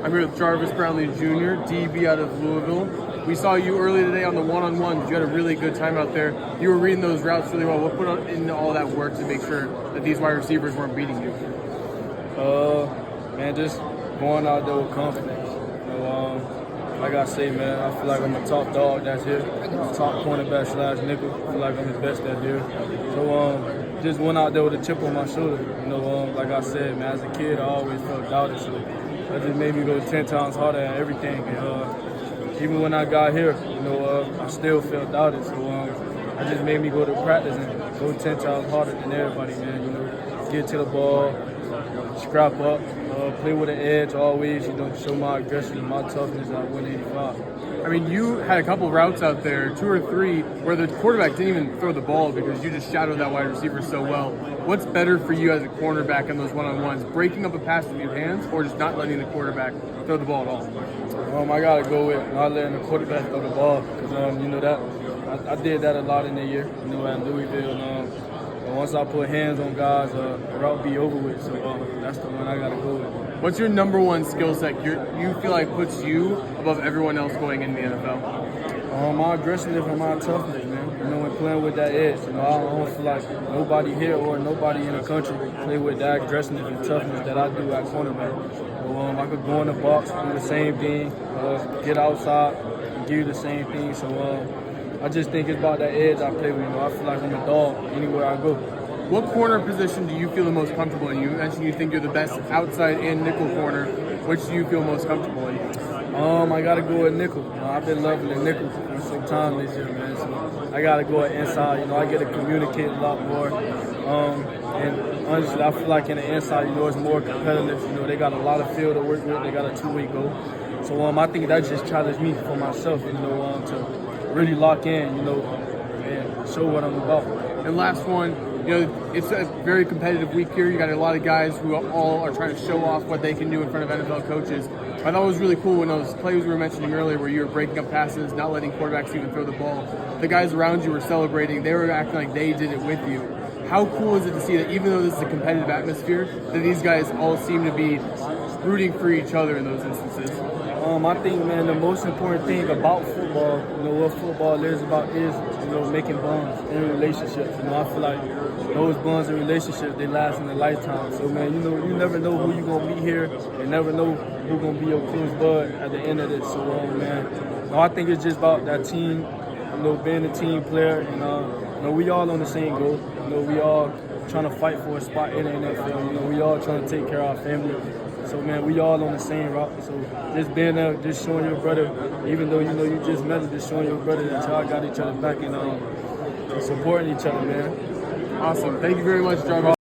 I'm here with Jarvis Brownlee Jr., DB out of Louisville. We saw you earlier today on the one-on-ones. You had a really good time out there. You were reading those routes really well. What put in all that work to make sure that these wide receivers weren't beating you? Man, just going out there with confidence. Like I say, man, I feel like I'm a top dog that's here. Top cornerback / nickel. I feel like I'm the best that's here. So just went out there with a chip on my shoulder. Like I said, man, as a kid, I always felt doubted. So that just made me go 10 times harder at everything. And even when I got here, I still felt doubted. So that just made me go to practice and go 10 times harder than everybody, man. Get to the ball, scrap up, play with an edge always, show my aggression and my toughness at 185. I mean, you had a couple routes out there, 2 or 3, where the quarterback didn't even throw the ball because you just shadowed that wide receiver so well. What's better for you as a cornerback in those one-on-ones, breaking up a pass with your hands or just not letting the quarterback throw the ball at all? I got to go with not letting the quarterback throw the ball because, that I did that a lot in the year, at Louisville. Once I put hands on guys, the route be over with. So that's the one I got to go with. What's your number one skill set you feel like puts you above everyone else going in the NFL? My aggressiveness and my toughness, man. And playing with that edge. I don't feel like nobody here or nobody in the country play with that aggressiveness and toughness that I do at cornerback. I could go in the box, do the same thing, get outside, and give you the same thing. So I just think it's about that edge I play with. I feel like I'm a dog anywhere I go. What corner position do you feel the most comfortable in? You mentioned you think you're the best outside and nickel corner. Which do you feel most comfortable in? I got to go with nickel. I've been loving the nickel for some time this year, man. So I got to go with inside. I get to communicate a lot more. And honestly, I feel like in the inside, it's more competitive. They got a lot of field to work with. They got a two-way goal. So I think that just challenged me for myself, to really lock in, and show what I'm about. And last one, it's a very competitive week here. You got a lot of guys who all are trying to show off what they can do in front of NFL coaches. I thought it was really cool when those plays we were mentioning earlier where you were breaking up passes, not letting quarterbacks even throw the ball. The guys around you were celebrating. They were acting like they did it with you. How cool is it to see that even though this is a competitive atmosphere, that these guys all seem to be rooting for each other in those instances? I think, man, the most important thing about football, what football is about is, making bonds and relationships. I feel like those bonds and relationships, they last in a lifetime. So, man, you never know who you're going to meet here. You never know who's going to be your close bud at the end of this. So, man, I think it's just about that team, being a team player. And, we all on the same goal. We all trying to fight for a spot in the NFL. We all trying to take care of our family. So, man, we all on the same route. So just being there, just showing your brother, even though, you just met him, just showing your brother that y'all got each other back and supporting each other, man. Awesome. Thank you very much, Jarvis.